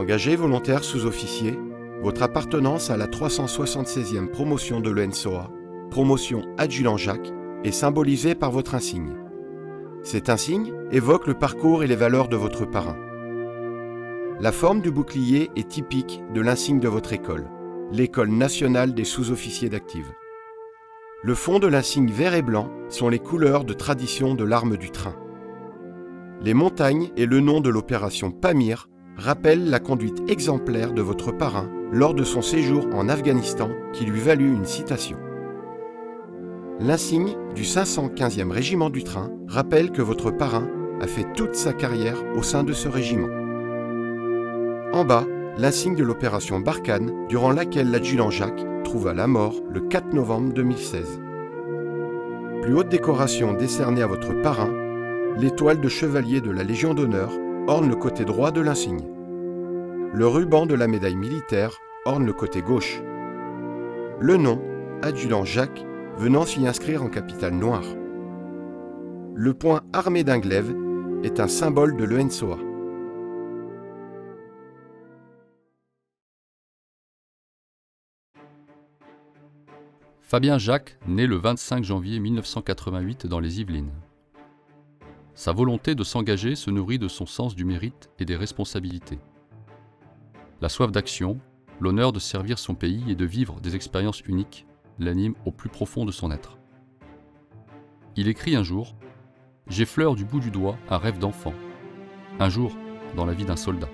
Engagé volontaire sous-officier, votre appartenance à la 376e promotion de l'ENSOA, promotion adjudant Jacques, est symbolisée par votre insigne. Cet insigne évoque le parcours et les valeurs de votre parrain. La forme du bouclier est typique de l'insigne de votre école, l'École nationale des sous-officiers d'active. Le fond de l'insigne vert et blanc sont les couleurs de tradition de l'arme du train. Les montagnes et le nom de l'opération Pamir rappellent la conduite exemplaire de votre parrain lors de son séjour en Afghanistan qui lui valut une citation. L'insigne du 515e régiment du train rappelle que votre parrain a fait toute sa carrière au sein de ce régiment. En bas, l'insigne de l'opération Barkhane, durant laquelle l'adjudant Jacques trouva la mort le 4 novembre 2016. Plus haute décoration décernée à votre parrain, l'étoile de chevalier de la Légion d'honneur orne le côté droit de l'insigne. Le ruban de la médaille militaire orne le côté gauche. Le nom, adjudant Jacques, venant s'y inscrire en capitale noire. Le point armé d'un glaive est un symbole de l'ENSOA. Fabien Jacques naît le 25 janvier 1988 dans les Yvelines. Sa volonté de s'engager se nourrit de son sens du mérite et des responsabilités. La soif d'action, l'honneur de servir son pays et de vivre des expériences uniques l'anime au plus profond de son être. Il écrit un jour « J'effleure du bout du doigt un rêve d'enfant, un jour dans la vie d'un soldat ».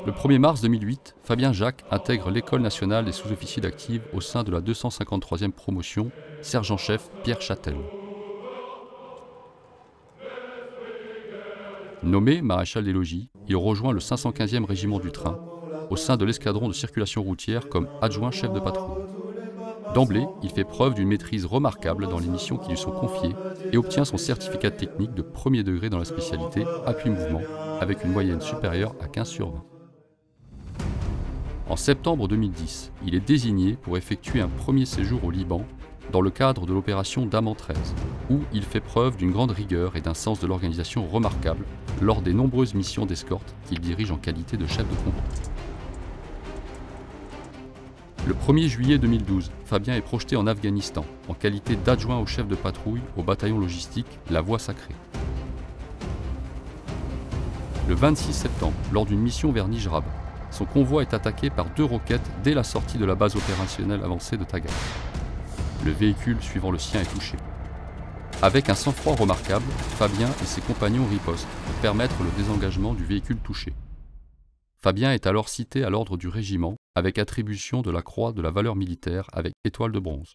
Le 1er mars 2008, Fabien Jacques intègre l'École nationale des sous-officiers d'active au sein de la 253e promotion, sergent-chef Pierre Châtel. Nommé maréchal des logis, il rejoint le 515e régiment du train, au sein de l'escadron de circulation routière comme adjoint chef de patrouille. D'emblée, il fait preuve d'une maîtrise remarquable dans les missions qui lui sont confiées et obtient son certificat technique de premier degré dans la spécialité appui-mouvement, avec une moyenne supérieure à 15/20. En septembre 2010, il est désigné pour effectuer un premier séjour au Liban dans le cadre de l'opération Daman 13, où il fait preuve d'une grande rigueur et d'un sens de l'organisation remarquable lors des nombreuses missions d'escorte qu'il dirige en qualité de chef de convoi. Le 1er juillet 2012, Fabien est projeté en Afghanistan en qualité d'adjoint au chef de patrouille au bataillon logistique La Voie Sacrée. Le 26 septembre, lors d'une mission vers Nijrab, son convoi est attaqué par 2 roquettes dès la sortie de la base opérationnelle avancée de Tagar. Le véhicule suivant le sien est touché. Avec un sang-froid remarquable, Fabien et ses compagnons ripostent pour permettre le désengagement du véhicule touché. Fabien est alors cité à l'ordre du régiment avec attribution de la croix de la valeur militaire avec étoile de bronze.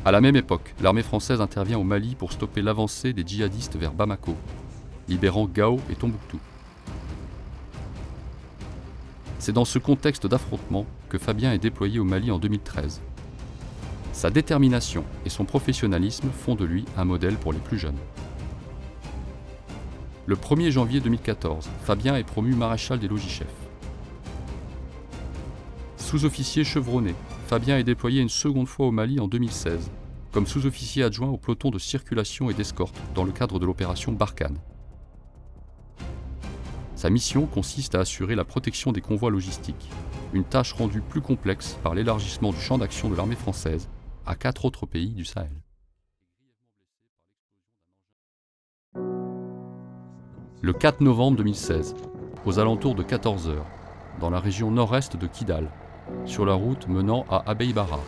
À la même époque, l'armée française intervient au Mali pour stopper l'avancée des djihadistes vers Bamako, libérant Gao et Tombouctou. C'est dans ce contexte d'affrontement que Fabien est déployé au Mali en 2013. Sa détermination et son professionnalisme font de lui un modèle pour les plus jeunes. Le 1er janvier 2014, Fabien est promu maréchal des logis-chefs. Sous-officier chevronné, Fabien est déployé une seconde fois au Mali en 2016, comme sous-officier adjoint au peloton de circulation et d'escorte dans le cadre de l'opération Barkhane. Sa mission consiste à assurer la protection des convois logistiques, une tâche rendue plus complexe par l'élargissement du champ d'action de l'armée française à 4 autres pays du Sahel. Le 4 novembre 2016, aux alentours de 14 h, dans la région nord-est de Kidal, sur la route menant à Abeybara,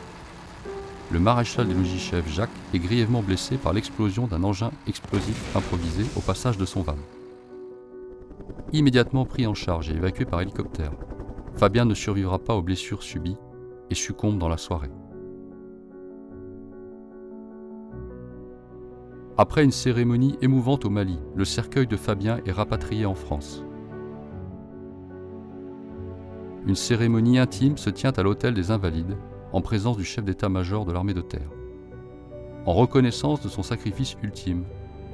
le maréchal des logis-chefs Jacques est grièvement blessé par l'explosion d'un engin explosif improvisé au passage de son van. Immédiatement pris en charge et évacué par hélicoptère, Fabien ne survivra pas aux blessures subies et succombe dans la soirée. Après une cérémonie émouvante au Mali, le cercueil de Fabien est rapatrié en France. Une cérémonie intime se tient à l'hôtel des Invalides, en présence du chef d'état-major de l'armée de terre. En reconnaissance de son sacrifice ultime,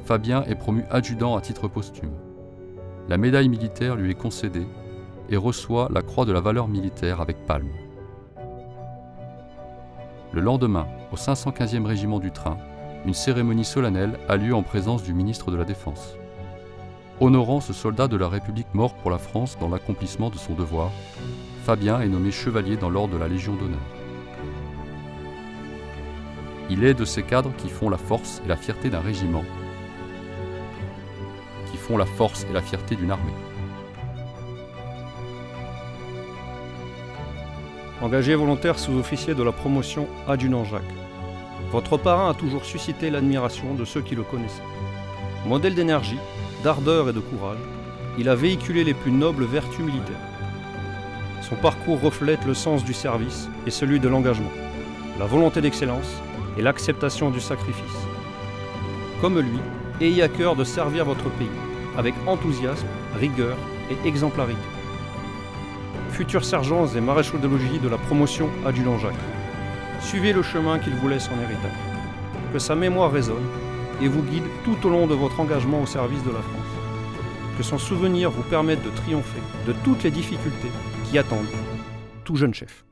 Fabien est promu adjudant à titre posthume. La médaille militaire lui est concédée et reçoit la croix de la valeur militaire avec palme. Le lendemain, au 515e régiment du train, une cérémonie solennelle a lieu en présence du ministre de la Défense. Honorant ce soldat de la République mort pour la France dans l'accomplissement de son devoir, Fabien est nommé chevalier dans l'ordre de la Légion d'honneur. Il est de ces cadres qui font la force et la fierté d'un régiment, qui font la force et la fierté d'une armée. Engagé volontaire sous-officier de la promotion adjudant Jacques. Votre parrain a toujours suscité l'admiration de ceux qui le connaissaient. Modèle d'énergie, d'ardeur et de courage, il a véhiculé les plus nobles vertus militaires. Son parcours reflète le sens du service et celui de l'engagement, la volonté d'excellence et l'acceptation du sacrifice. Comme lui, ayez à cœur de servir votre pays avec enthousiasme, rigueur et exemplarité. Futurs sergents et maréchaux de logis de la promotion adjudant Jacques, suivez le chemin qu'il vous laisse en héritage. Que sa mémoire résonne et vous guide tout au long de votre engagement au service de la France. Que son souvenir vous permette de triompher de toutes les difficultés qui attendent tout jeune chef.